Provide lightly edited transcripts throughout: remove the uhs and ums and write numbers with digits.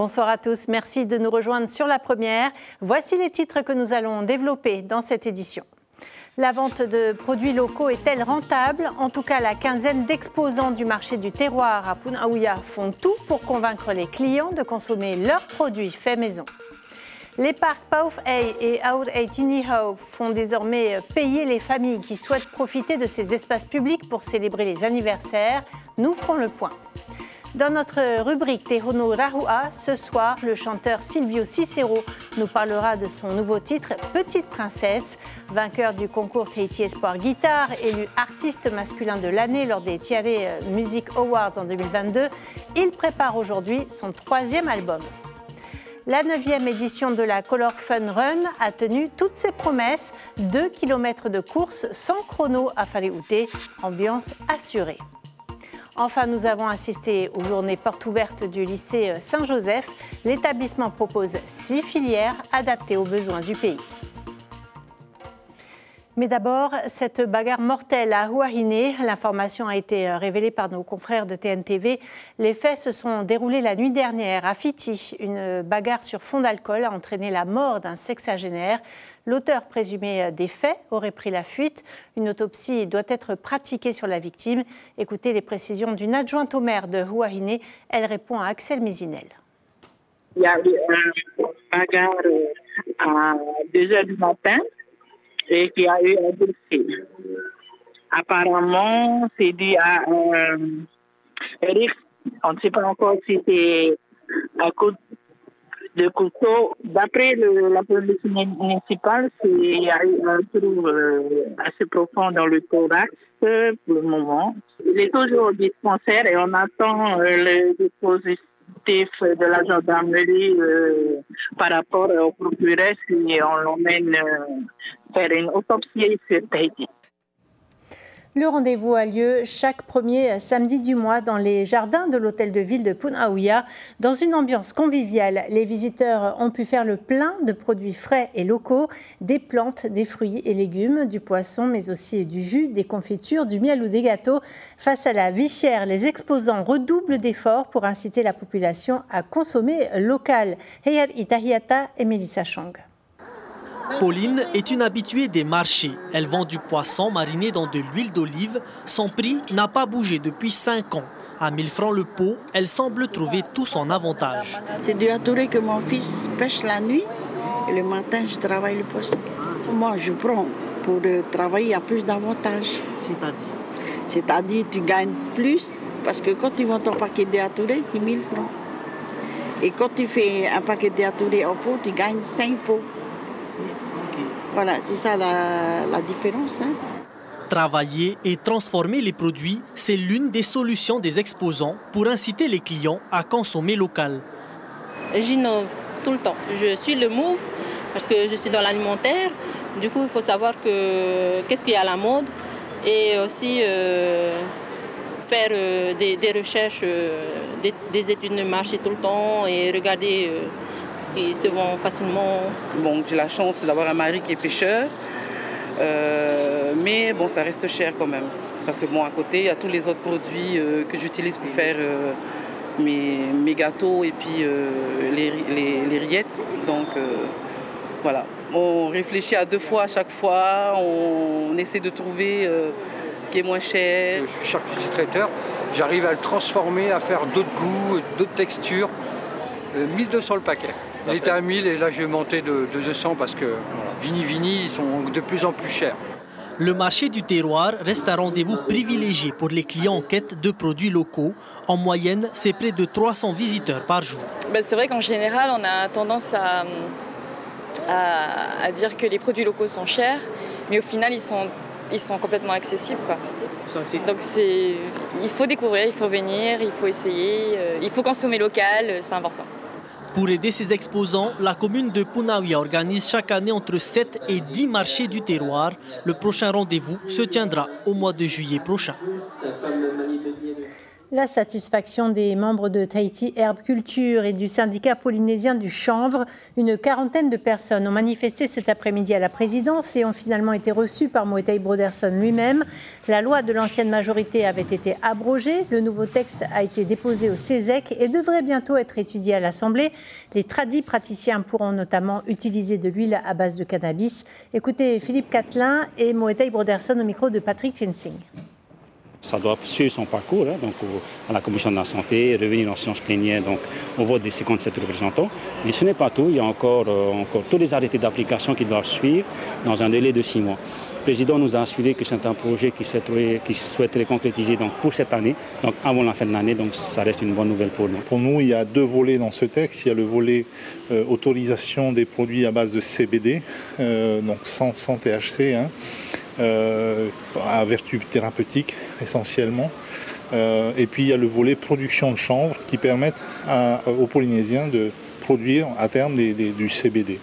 Bonsoir à tous, merci de nous rejoindre sur La Première. Voici les titres que nous allons développer dans cette édition. La vente de produits locaux est-elle rentable? En tout cas, la quinzaine d'exposants du marché du terroir à Punaouia font tout pour convaincre les clients de consommer leurs produits faits maison. Les parcs Pauf Ei et Aur Ei Tinihau font désormais payer les familles qui souhaitent profiter de ces espaces publics pour célébrer les anniversaires. Nous ferons le point. Dans notre rubrique Tehono Rahua, ce soir, le chanteur Silvio Cicero nous parlera de son nouveau titre « Petite princesse ». Vainqueur du concours Tahiti Espoir Guitare, élu artiste masculin de l'année lors des Tiare Music Awards en 2022, il prépare aujourd'hui son 3e album. La 9e édition de la Color Fun Run a tenu toutes ses promesses. 2 km de course sans chrono à Faleute, ambiance assurée. Enfin, nous avons assisté aux journées portes ouvertes du lycée Saint-Joseph. L'établissement propose 6 filières adaptées aux besoins du pays. Mais d'abord, cette bagarre mortelle à Huahine. L'information a été révélée par nos confrères de TNTV. Les faits se sont déroulés la nuit dernière à Fiti. Une bagarre sur fond d'alcool a entraîné la mort d'un sexagénaire. L'auteur présumé des faits aurait pris la fuite. Une autopsie doit être pratiquée sur la victime. Écoutez les précisions d'une adjointe au maire de Huahine. Elle répond à Axel Mézinel. Il y a eu une bagarre à 2h du matin et qui a eu un décès. Apparemment, c'est dû à Eric. On ne sait pas encore si c'est un coup de couteau. D'après la police municipale, il y a eu un trou assez profond dans le thorax pour le moment. Il est toujours au dispensaire et on attend le dispositif de la gendarmerie par rapport au procureur si on l'emmène faire une autopsie sur Tahiti. Le rendez-vous a lieu chaque premier samedi du mois dans les jardins de l'hôtel de ville de Punaouia. Dans une ambiance conviviale, les visiteurs ont pu faire le plein de produits frais et locaux, des plantes, des fruits et légumes, du poisson, mais aussi du jus, des confitures, du miel ou des gâteaux. Face à la vie chère, les exposants redoublent d'efforts pour inciter la population à consommer local. Heyar Itahiata et Mélissa Chang. Pauline est une habituée des marchés. Elle vend du poisson mariné dans de l'huile d'olive. Son prix n'a pas bougé depuis 5 ans. À 1000 francs le pot, elle semble trouver tout son avantage. C'est du atouré que mon fils pêche la nuit et le matin je travaille le poisson. Moi je prends pour travailler, il y a plus d'avantages. C'est-à-dire tu gagnes plus parce que quand tu vends ton paquet de atouré, c'est 1000 francs. Et quand tu fais un paquet de atouré en pot, tu gagnes 5 pots. Voilà, c'est ça la différence. Travailler et transformer les produits, c'est l'une des solutions des exposants pour inciter les clients à consommer local. J'innove tout le temps. Je suis le move parce que je suis dans l'alimentaire. Du coup, il faut savoir qu'est-ce qui est à la mode et aussi faire des recherches, des études de marché tout le temps et regarder ce qui se vend facilement. Bon, j'ai la chance d'avoir un mari qui est pêcheur, mais bon, ça reste cher quand même. Parce que bon, à côté, il y a tous les autres produits que j'utilise pour faire mes gâteaux et puis les rillettes. Donc voilà, on réfléchit à 2 fois à chaque fois, on essaie de trouver ce qui est moins cher. Je suis charcutier traiteur, j'arrive à le transformer, à faire d'autres goûts, d'autres textures. 1200 le paquet. Il était à 1000 et là j'ai monté de 200 parce que Vini, ils sont de plus en plus chers. Le marché du terroir reste un rendez-vous privilégié pour les clients en quête de produits locaux. En moyenne, c'est près de 300 visiteurs par jour. C'est vrai qu'en général, on a tendance à dire que les produits locaux sont chers, mais au final, ils sont complètement accessibles, quoi. Donc il faut découvrir, il faut venir, il faut essayer, il faut consommer local, c'est important. Pour aider ces exposants, la commune de Punaouia organise chaque année entre 7 et 10 marchés du terroir. Le prochain rendez-vous se tiendra au mois de juillet prochain. La satisfaction des membres de Tahiti Herbe Culture et du syndicat polynésien du chanvre. Une quarantaine de personnes ont manifesté cet après-midi à la présidence et ont finalement été reçues par Moetai Broderson lui-même. La loi de l'ancienne majorité avait été abrogée. Le nouveau texte a été déposé au CESEC et devrait bientôt être étudié à l'Assemblée. Les tradis praticiens pourront notamment utiliser de l'huile à base de cannabis. Écoutez Philippe Catelin et Moetai Broderson au micro de Patrick Tinsing. Ça doit suivre son parcours, donc à la commission de la santé, revenir en séance plénière, donc au vote des 57 représentants. Mais ce n'est pas tout, il y a encore tous les arrêtés d'application qui doivent suivre dans un délai de 6 mois. Le président nous a assuré que c'est un projet qui souhaiterait concrétiser donc, pour cette année, donc avant la fin de l'année, donc ça reste une bonne nouvelle pour nous. Pour nous, il y a 2 volets dans ce texte. Il y a le volet autorisation des produits à base de CBD, donc sans THC, à vertu thérapeutique essentiellement. Et puis il y a le volet production de chanvre qui permettent aux Polynésiens de produire à terme du CBD.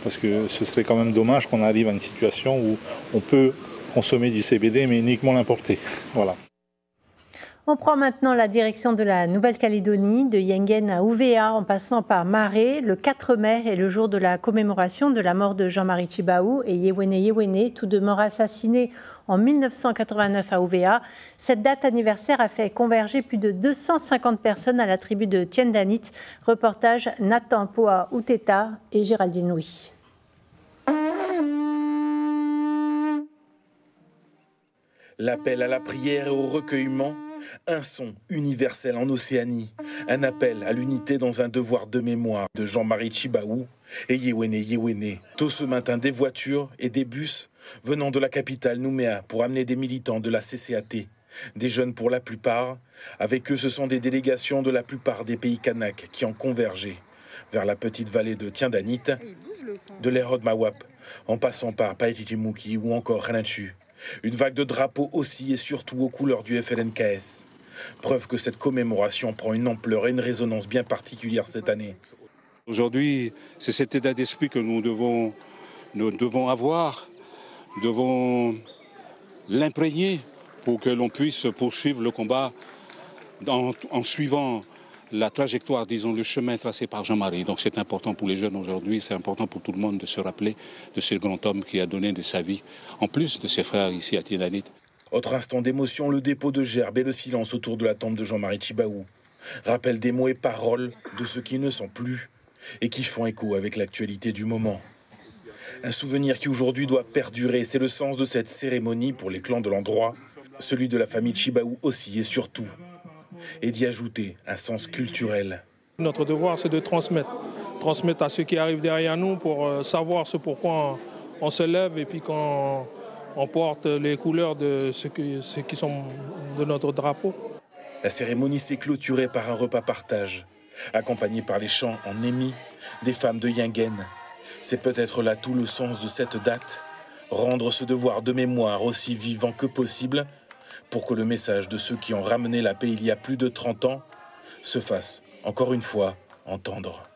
Parce que ce serait quand même dommage qu'on arrive à une situation où on peut consommer du CBD mais uniquement l'importer. Voilà. On prend maintenant la direction de la Nouvelle-Calédonie, de Yengen à Ouvéa, en passant par Maré. Le 4 mai est le jour de la commémoration de la mort de Jean-Marie Tjibaou et Yewene Yewene, tous deux morts assassinés en 1989 à Ouvéa. Cette date anniversaire a fait converger plus de 250 personnes à la tribu de Tiendanit. Reportage Nathan Poa Outeta et Géraldine Louis. L'appel à la prière et au recueillement, un son universel en Océanie, un appel à l'unité dans un devoir de mémoire de Jean-Marie Tjibaou et Yewene Yewene. Tôt ce matin, des voitures et des bus venant de la capitale Nouméa pour amener des militants de la CCAT, des jeunes pour la plupart. Avec eux, ce sont des délégations de la plupart des pays kanaks qui ont convergé vers la petite vallée de Tiendanit, de l'Erod Mawap, en passant par Paititimuki ou encore Renanchu. Une vague de drapeaux aussi et surtout aux couleurs du FLNKS. Preuve que cette commémoration prend une ampleur et une résonance bien particulière cette année. Aujourd'hui, c'est cet état d'esprit que nous devons avoir, devons l'imprégner pour que l'on puisse poursuivre le combat en suivant la trajectoire, disons, le chemin tracé par Jean-Marie. Donc c'est important pour les jeunes aujourd'hui, c'est important pour tout le monde de se rappeler de ce grand homme qui a donné de sa vie, en plus de ses frères ici à Tiendanit. Autre instant d'émotion, le dépôt de gerbes et le silence autour de la tombe de Jean-Marie Tjibaou. Rappel des mots et paroles de ceux qui ne sont plus et qui font écho avec l'actualité du moment. Un souvenir qui aujourd'hui doit perdurer, c'est le sens de cette cérémonie pour les clans de l'endroit, celui de la famille Tjibaou aussi et surtout, et d'y ajouter un sens culturel. Notre devoir, c'est de transmettre à ceux qui arrivent derrière nous pour savoir ce pourquoi on se lève et puis qu'on porte les couleurs de ceux qui sont de notre drapeau. La cérémonie s'est clôturée par un repas partage, accompagné par les chants en émis des femmes de Yengen. C'est peut-être là tout le sens de cette date, rendre ce devoir de mémoire aussi vivant que possible, pour que le message de ceux qui ont ramené la paix il y a plus de 30 ans se fasse, encore une fois, entendre.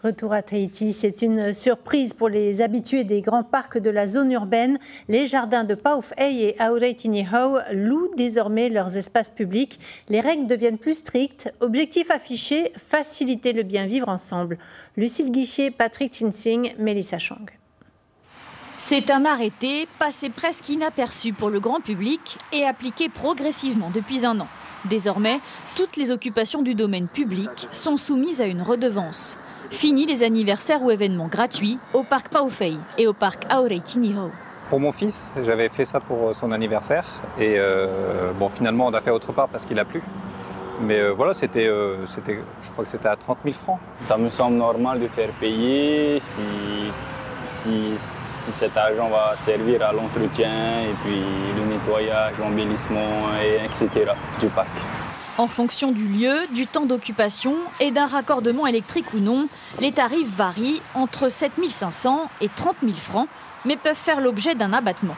Retour à Tahiti, c'est une surprise pour les habitués des grands parcs de la zone urbaine. Les jardins de Pauf'ei et Aoreitiniho louent désormais leurs espaces publics. Les règles deviennent plus strictes. Objectif affiché, faciliter le bien vivre ensemble. Lucille Guichet, Patrick Tinsing, Mélissa Chang. C'est un arrêté passé presque inaperçu pour le grand public et appliqué progressivement depuis 1 an. Désormais, toutes les occupations du domaine public sont soumises à une redevance. Fini les anniversaires ou événements gratuits au parc Pauf'ei et au parc Aoreitiniho. Pour mon fils, j'avais fait ça pour son anniversaire et finalement on a fait autre part parce qu'il a plu. Mais voilà, je crois que c'était à 30 000 francs. Ça me semble normal de faire payer si cet argent va servir à l'entretien et puis le nettoyage, l'embellissement, etc. du parc. En fonction du lieu, du temps d'occupation et d'un raccordement électrique ou non, les tarifs varient entre 7 500 et 30 000 francs, mais peuvent faire l'objet d'un abattement.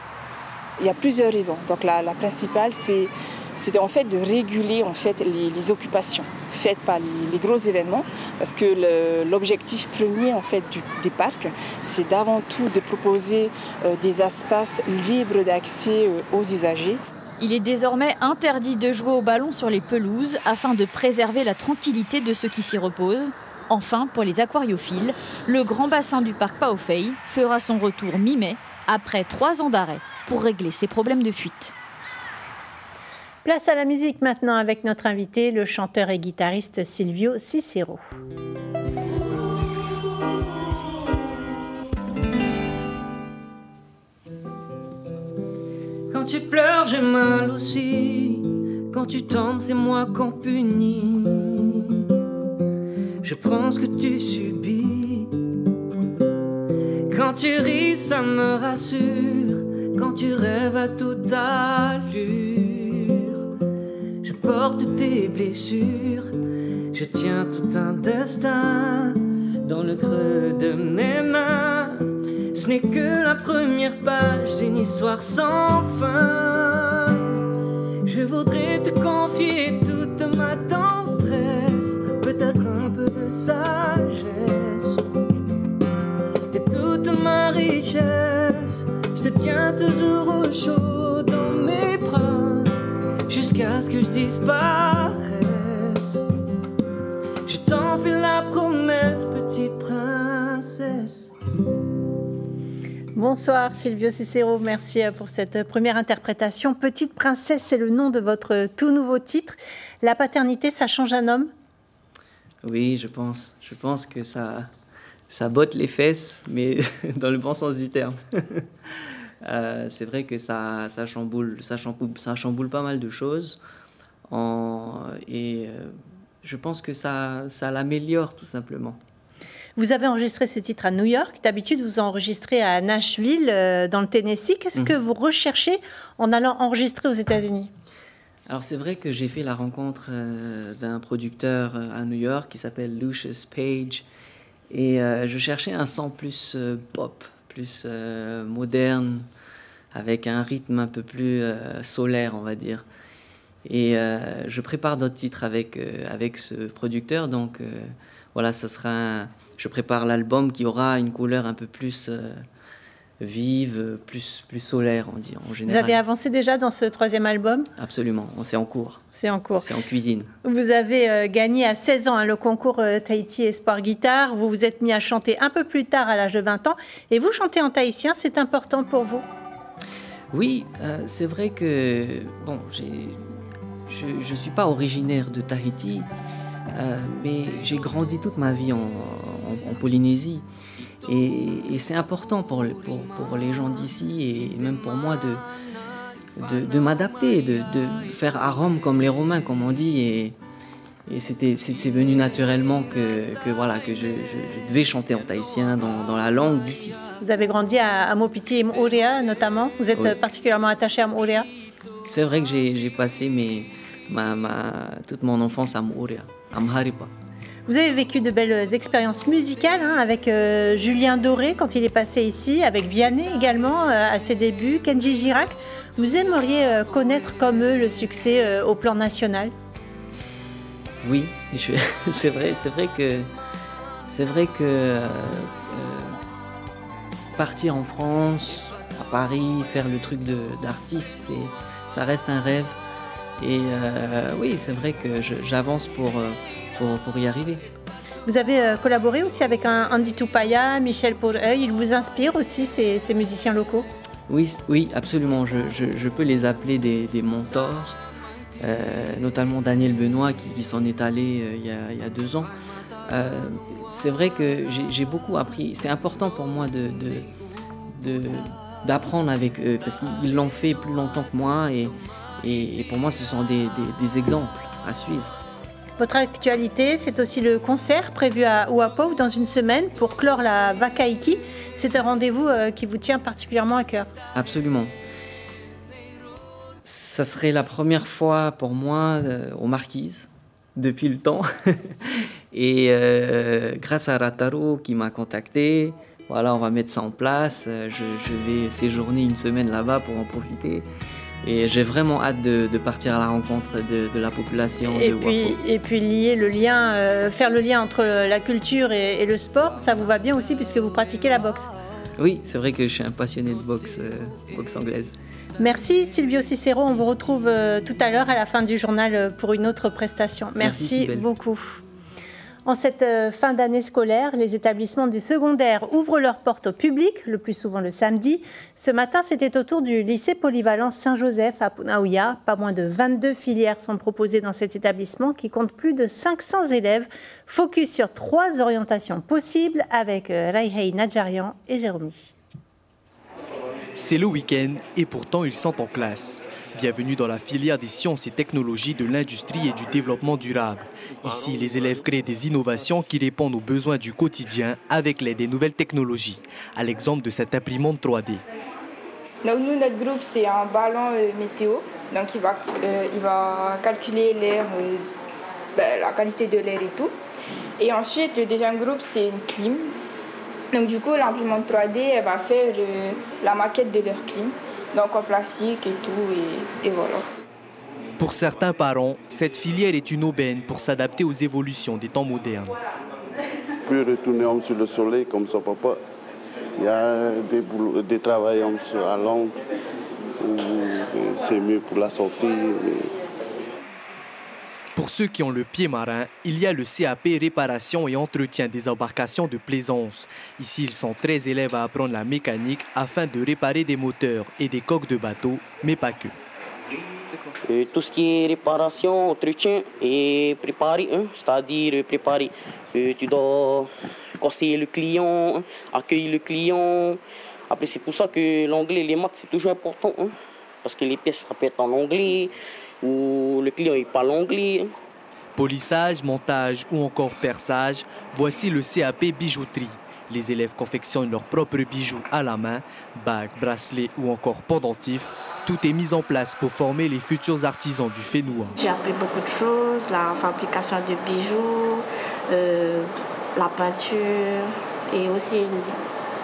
Il y a plusieurs raisons. Donc la principale, c'était en fait de réguler en fait les occupations faites par les gros événements, parce que l'objectif premier en fait des parcs, c'est d'avant tout de proposer des espaces libres d'accès aux usagers. Il est désormais interdit de jouer au ballon sur les pelouses afin de préserver la tranquillité de ceux qui s'y reposent. Enfin, pour les aquariophiles, le grand bassin du parc Paofei fera son retour mi-mai après 3 ans d'arrêt pour régler ses problèmes de fuite. Place à la musique maintenant avec notre invité, le chanteur et guitariste Silvio Cicero. Quand tu pleures, j'ai mal aussi. Quand tu tombes, c'est moi qu'on punit. Je prends ce que tu subis. Quand tu ris, ça me rassure. Quand tu rêves à toute allure, je porte tes blessures. Je tiens tout un destin dans le creux de mes mains. Ce n'est que la première page d'une histoire sans fin. Je voudrais te confier toute ma tendresse, peut-être un peu de sagesse. T'es toute ma richesse. Je te tiens toujours au chaud dans mes bras, jusqu'à ce que je disparaisse. Je t'en fais la promesse, petite princesse. Bonsoir Silvio Cicero, merci pour cette première interprétation. Petite princesse, c'est le nom de votre tout nouveau titre. La paternité, ça change un homme? Oui, je pense. Je pense que ça botte les fesses, mais dans le bon sens du terme. C'est vrai que ça chamboule pas mal de choses. Et je pense que ça l'améliore tout simplement. Vous avez enregistré ce titre à New York. D'habitude, vous enregistrez à Nashville, dans le Tennessee. Qu'est-ce que vous recherchez en allant enregistrer aux États-Unis? Alors, c'est vrai que j'ai fait la rencontre d'un producteur à New York qui s'appelle Lucius Page. Et je cherchais un son plus pop, plus moderne, avec un rythme un peu plus solaire, on va dire. Et je prépare d'autres titres avec ce producteur. Donc, voilà, je prépare l'album qui aura une couleur un peu plus vive, plus solaire, on dit en général. Vous avez avancé déjà dans ce 3e album? Absolument, c'est en cours. C'est en cours. C'est en cuisine. Vous avez gagné à 16 ans le concours Tahiti Espoir Guitare. Vous vous êtes mis à chanter un peu plus tard, à l'âge de 20 ans. Et vous chantez en tahitien, c'est important pour vous? Oui, c'est vrai que bon, je ne suis pas originaire de Tahiti, mais j'ai grandi toute ma vie en Polynésie. Et c'est important pour les gens d'ici et même pour moi de m'adapter, de faire arôme comme les Romains, comme on dit. Et c'est venu naturellement que je devais chanter en tahitien dans la langue d'ici. Vous avez grandi à Mopiti et Moorea notamment. Vous êtes particulièrement attaché à Moorea? C'est vrai que j'ai passé toute mon enfance à Moorea, à Maharipa. Vous avez vécu de belles expériences musicales avec Julien Doré quand il est passé ici, avec Vianney également à ses débuts, Kenji Girac. Vous aimeriez connaître comme eux le succès au plan national? Oui, c'est vrai que partir en France, à Paris, faire le truc d'artiste, ça reste un rêve. Et oui, c'est vrai que j'avance pour y arriver. Vous avez collaboré aussi avec Andy Tupaya, Michel Poureuil. Ils vous inspirent aussi, ces musiciens locaux? Oui, absolument. Je peux les appeler des mentors, notamment Daniel Benoît qui s'en est allé il y a 2 ans. C'est vrai que j'ai beaucoup appris. C'est important pour moi d'apprendre avec eux parce qu'ils l'ont fait plus longtemps que moi et pour moi ce sont des exemples à suivre. Votre actualité, c'est aussi le concert prévu à Ouapou dans une semaine pour clore la Wakaiki. C'est un rendez-vous qui vous tient particulièrement à cœur. Absolument. Ça serait la première fois pour moi aux Marquises depuis le temps. Et grâce à Rataro qui m'a contacté, voilà, on va mettre ça en place. Je vais séjourner une semaine là-bas pour en profiter. Et j'ai vraiment hâte de partir à la rencontre de la population de Ouapou. Et puis faire le lien entre la culture et le sport, ça vous va bien aussi puisque vous pratiquez la boxe. Oui, c'est vrai que je suis un passionné de boxe anglaise. Merci Silvio Cicero, on vous retrouve tout à l'heure à la fin du journal pour une autre prestation. Merci beaucoup. En cette fin d'année scolaire, les établissements du secondaire ouvrent leurs portes au public, le plus souvent le samedi. Ce matin, c'était au tour du lycée polyvalent Saint-Joseph à Punaouia. Pas moins de 22 filières sont proposées dans cet établissement qui compte plus de 500 élèves. Focus sur 3 orientations possibles avec Raihei Nadjarian et Jéromy. C'est le week-end et pourtant ils sont en classe. Bienvenue dans la filière des sciences et technologies de l'industrie et du développement durable. Ici, les élèves créent des innovations qui répondent aux besoins du quotidien avec l'aide des nouvelles technologies, à l'exemple de cette imprimante 3D. Donc nous, notre groupe, c'est un ballon météo. Donc il va calculer l'air, la qualité de l'air et tout. Et ensuite, le deuxième groupe, c'est une clim. Donc du coup, l'imprimante 3D, elle va faire la maquette de leur clim. Donc en plastique et tout, et voilà. Pour certains parents, cette filière est une aubaine pour s'adapter aux évolutions des temps modernes. Puis retourner sur le soleil comme son papa. Il y a des travails à l'ombre, c'est mieux pour la santé. Pour ceux qui ont le pied marin, il y a le CAP réparation et entretien des embarcations de plaisance. Ici, ils sont 13 élèves à apprendre la mécanique afin de réparer des moteurs et des coques de bateaux, mais pas que. Tout ce qui est réparation, entretien et préparer, c'est-à-dire préparer. Tu dois conseiller le client, accueillir le client. Après, c'est pour ça que l'anglais et les maths, c'est toujours important. Parce que les pièces, ça peut être en anglais. Où le client il parle anglais. Polissage, montage ou encore perçage, voici le CAP bijouterie. Les élèves confectionnent leurs propres bijoux à la main, bagues, bracelets ou encore pendentifs. Tout est mis en place pour former les futurs artisans du Fénoua. J'ai appris beaucoup de choses, la fabrication de bijoux, la peinture et aussi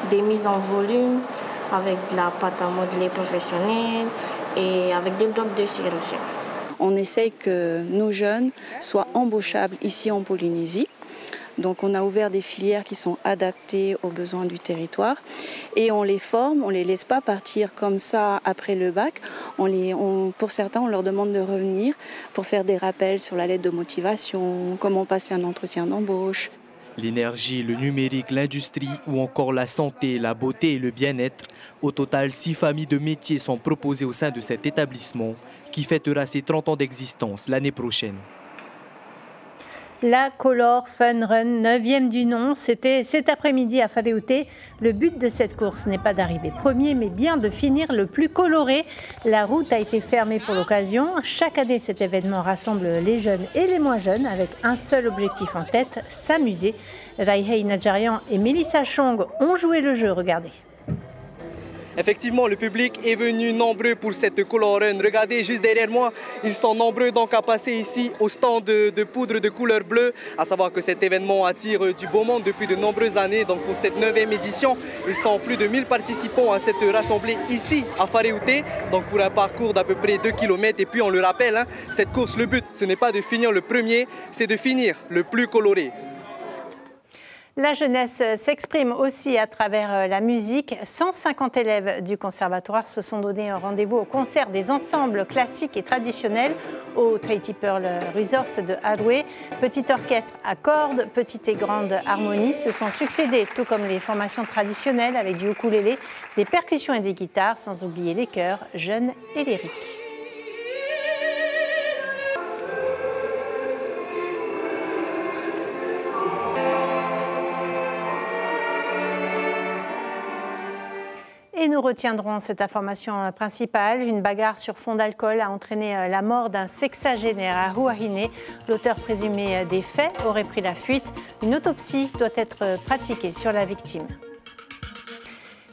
des mises en volume avec de la pâte à modeler professionnelle et avec des blocs de cire aussi. On essaye que nos jeunes soient embauchables ici en Polynésie. Donc on a ouvert des filières qui sont adaptées aux besoins du territoire et on les forme, on ne les laisse pas partir comme ça après le bac. Pour certains, on leur demande de revenir pour faire des rappels sur la lettre de motivation, comment passer un entretien d'embauche. L'énergie, le numérique, l'industrie ou encore la santé, la beauté et le bien-être. Au total, 6 familles de métiers sont proposées au sein de cet établissement qui fêtera ses 30 ans d'existence l'année prochaine. La Color Fun Run, 9e du nom, c'était cet après-midi à Whareute. Le but de cette course n'est pas d'arriver premier, mais bien de finir le plus coloré. La route a été fermée pour l'occasion. Chaque année, cet événement rassemble les jeunes et les moins jeunes avec un seul objectif en tête, s'amuser. Raihei Nadjarian et Melissa Chong ont joué le jeu, regardez. Effectivement, le public est venu nombreux pour cette Color Run. Regardez juste derrière moi, ils sont nombreux donc à passer ici au stand de poudre de couleur bleue. À savoir que cet événement attire du beau monde depuis de nombreuses années. Donc pour cette 9e édition, ils sont plus de 1000 participants à s'être rassemblés ici à Whareute. Donc pour un parcours d'à peu près 2 km. Et puis on le rappelle, cette course, le but, ce n'est pas de finir le premier, c'est de finir le plus coloré. La jeunesse s'exprime aussi à travers la musique. 150 élèves du conservatoire se sont donné un rendez-vous au concert des ensembles classiques et traditionnels au Tahiti Pearl Resort de Haroué. Petit orchestre à cordes, petite et grande harmonie se sont succédés, tout comme les formations traditionnelles avec du ukulélé, des percussions et des guitares, sans oublier les chœurs jeunes et lyriques. Et nous retiendrons cette information principale. Une bagarre sur fond d'alcool a entraîné la mort d'un sexagénaire à Huahine. L'auteur présumé des faits aurait pris la fuite. Une autopsie doit être pratiquée sur la victime.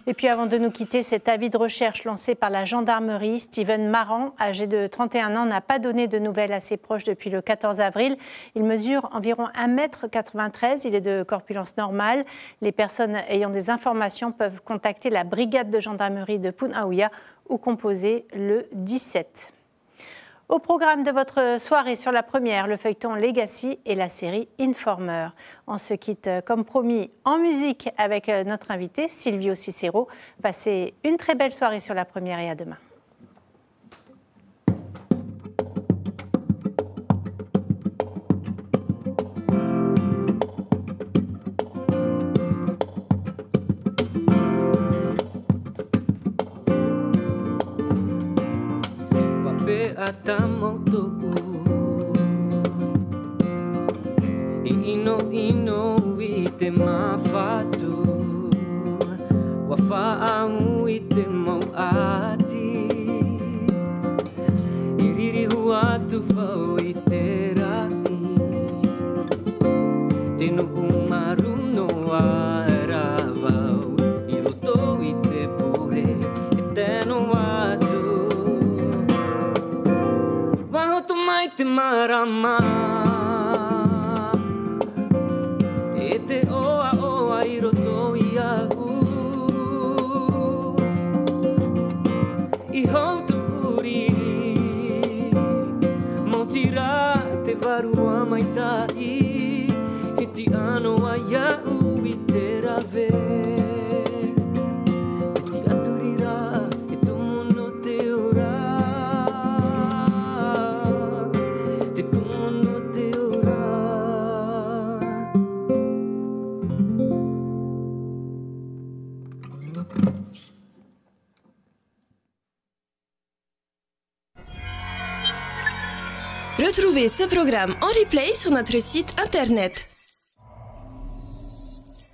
Et puis avant de nous quitter, cet avis de recherche lancé par la gendarmerie, Steven Maran, âgé de 31 ans, n'a pas donné de nouvelles à ses proches depuis le 14 avril. Il mesure environ 1,93 m, il est de corpulence normale. Les personnes ayant des informations peuvent contacter la brigade de gendarmerie de Punaouia ou composer le 17. Au programme de votre soirée sur la première, le feuilleton Legacy et la série Informer. On se quitte comme promis en musique avec notre invité Silvio Cicero. Passez une très belle soirée sur la première et à demain. Atamoto ino ite mafatu wafa'au ite mau ati iriri huatu fau ite rai teno umaru no aravau iruto ite pure eteno watu te marama ete oa oa iroto ia I houtu uriri Mautira te varua maitai Iti ano aia ui te rave Iti aturira e tumuno te ora Retrouvez ce programme en replay sur notre site internet.